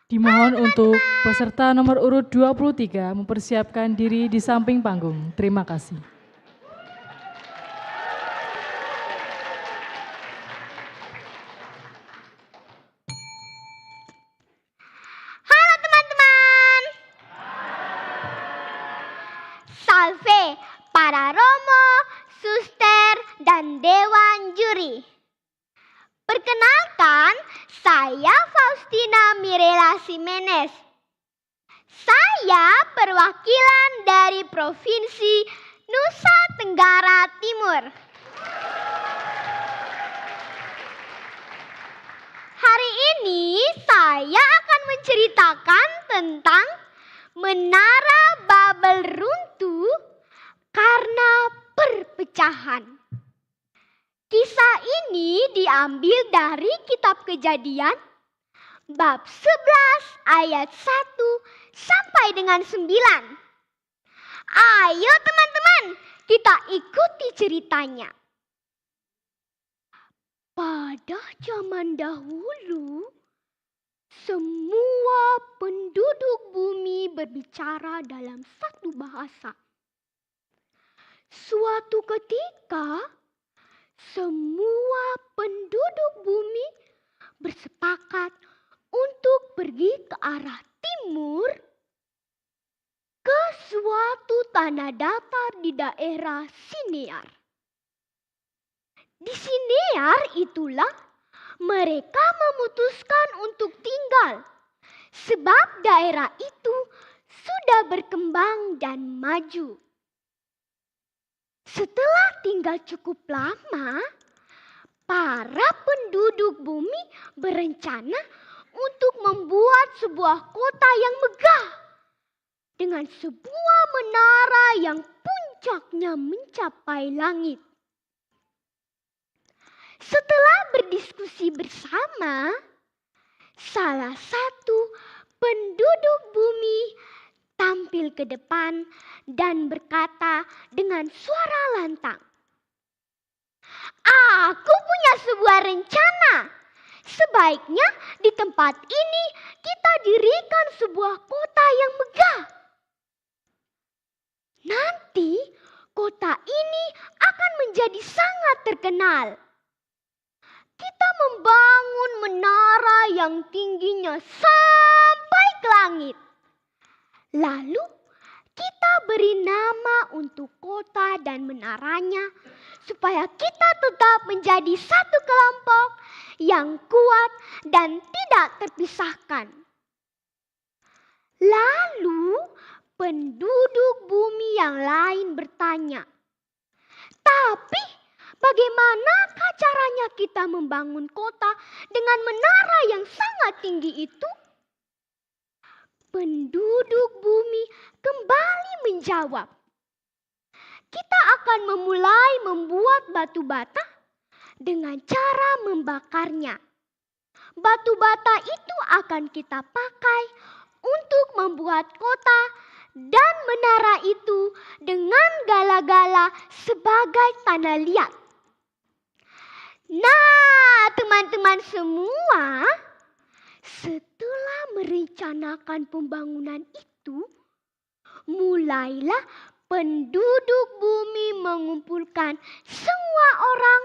Dimohon untuk peserta nomor urut 23 mempersiapkan diri di samping panggung. Terima kasih. Halo teman-teman. Salve para romo, suster, dan dewan juri. Perkenalkan, saya Faustina Mirela Simenes. Saya perwakilan dari Provinsi Nusa Tenggara Timur. Hari ini saya akan menceritakan tentang Menara Babel runtuh karena perpecahan. Kisah ini diambil dari kitab Kejadian bab 11 ayat 1 sampai dengan 9. Ayo teman-teman, kita ikuti ceritanya. Pada zaman dahulu, semua penduduk bumi berbicara dalam satu bahasa. Suatu ketika, semua penduduk bumi bersepakat untuk pergi ke arah timur ke suatu tanah datar di daerah Sinear. Di Sinear itulah mereka memutuskan untuk tinggal sebab daerah itu sudah berkembang dan maju. Setelah tinggal cukup lama, para penduduk bumi berencana untuk membuat sebuah kota yang megah dengan sebuah menara yang puncaknya mencapai langit. Setelah berdiskusi bersama, salah satu penduduk bumi tampil ke depan dan berkata dengan suara lantang, "Aku punya sebuah rencana. Sebaiknya di tempat ini kita dirikan sebuah kota yang megah. Nanti kota ini akan menjadi sangat terkenal. Kita membangun menara yang tingginya sampai ke langit. Lalu kita beri nama untuk kota dan menaranya supaya kita tetap menjadi satu kelompok yang kuat dan tidak terpisahkan." Lalu penduduk bumi yang lain bertanya, "Tapi bagaimanakah caranya kita membangun kota dengan menara yang sangat tinggi itu?" Penduduk bumi kembali menjawab, "Kita akan memulai membuat batu bata dengan cara membakarnya. Batu bata itu akan kita pakai untuk membuat kota dan menara itu dengan gala-gala sebagai tanah liat." Nah, teman-teman semua, setelah merencanakan pembangunan itu, mulailah penduduk bumi mengumpulkan semua orang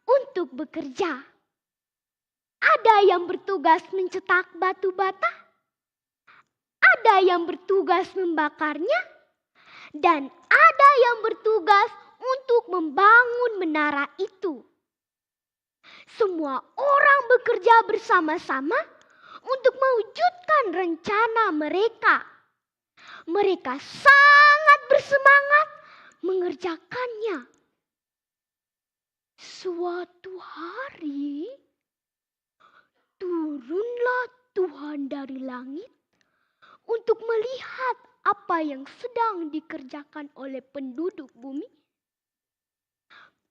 untuk bekerja. Ada yang bertugas mencetak batu bata, ada yang bertugas membakarnya, dan ada yang bertugas untuk membangun menara itu. Semua orang bekerja bersama-sama untuk mewujudkan rencana mereka. Mereka sangat bersemangat mengerjakannya. Suatu hari, turunlah Tuhan dari langit untuk melihat apa yang sedang dikerjakan oleh penduduk bumi.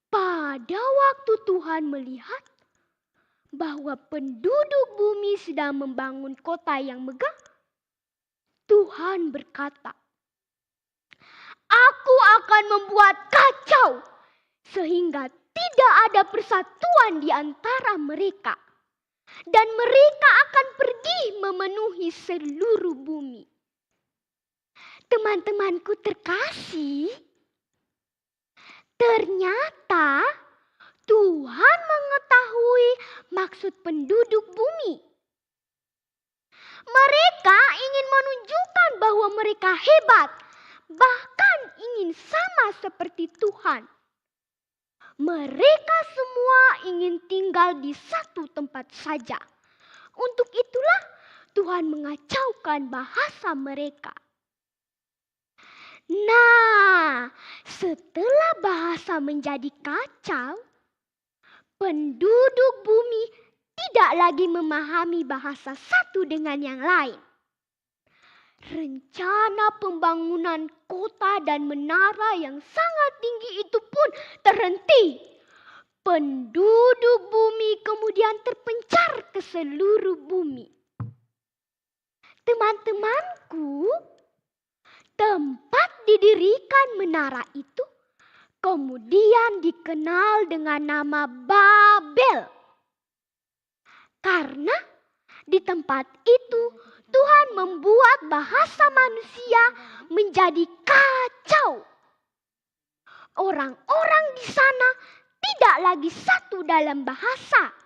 Pada waktu Tuhan melihat bahwa penduduk bumi sedang membangun kota yang megah, Tuhan berkata, "Aku akan membuat kacau sehingga tidak ada persatuan di antara mereka. Dan mereka akan pergi memenuhi seluruh bumi. Teman-temanku terkasih, ternyata Tuhan mengetahui maksud penduduk bumi. Mereka ingin menunjukkan bahwa mereka hebat, bahkan ingin sama seperti Tuhan. Mereka semua ingin tinggal di satu tempat saja. Untuk itulah Tuhan mengacaukan bahasa mereka. Nah, setelah bahasa menjadi kacau, penduduk bumi tidak lagi memahami bahasa satu dengan yang lain. Rencana pembangunan kota dan menara yang sangat tinggi itu pun terhenti. Penduduk bumi kemudian terpencar ke seluruh bumi. Teman-temanku, tempat didirikan menara itu kemudian dikenal dengan nama Babel. Karena di tempat itu Tuhan membuat bahasa manusia menjadi kacau. Orang-orang di sana tidak lagi satu dalam bahasa.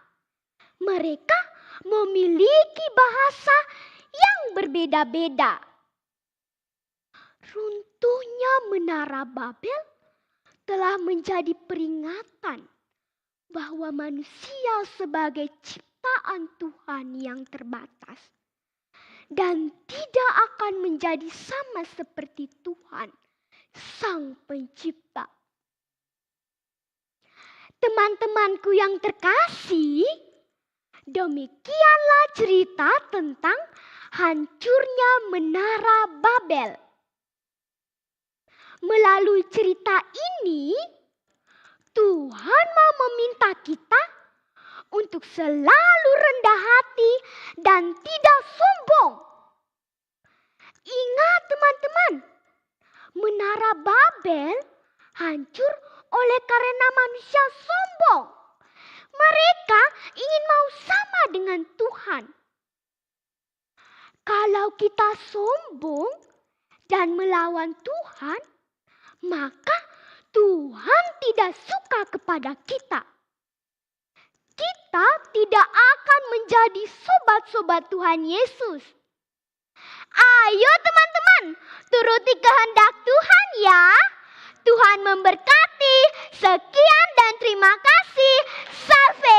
Mereka memiliki bahasa yang berbeda-beda. Runtuhnya menara Babel telah menjadi peringatan bahwa manusia sebagai ciptaan Tuhan yang terbatas dan tidak akan menjadi sama seperti Tuhan, Sang Pencipta. Teman-temanku yang terkasih, demikianlah cerita tentang hancurnya menara Babel. Melalui cerita ini, Tuhan mau meminta kita untuk selalu rendah hati dan tidak sombong. Ingat teman-teman, menara Babel hancur oleh karena manusia sombong. Mereka ingin mau sama dengan Tuhan. Kalau kita sombong dan melawan Tuhan, maka Tuhan tidak suka kepada kita. Kita tidak akan menjadi sobat-sobat Tuhan Yesus. Ayo teman-teman, turuti kehendak Tuhan ya. Tuhan memberkati. Sekian dan terima kasih. Salve.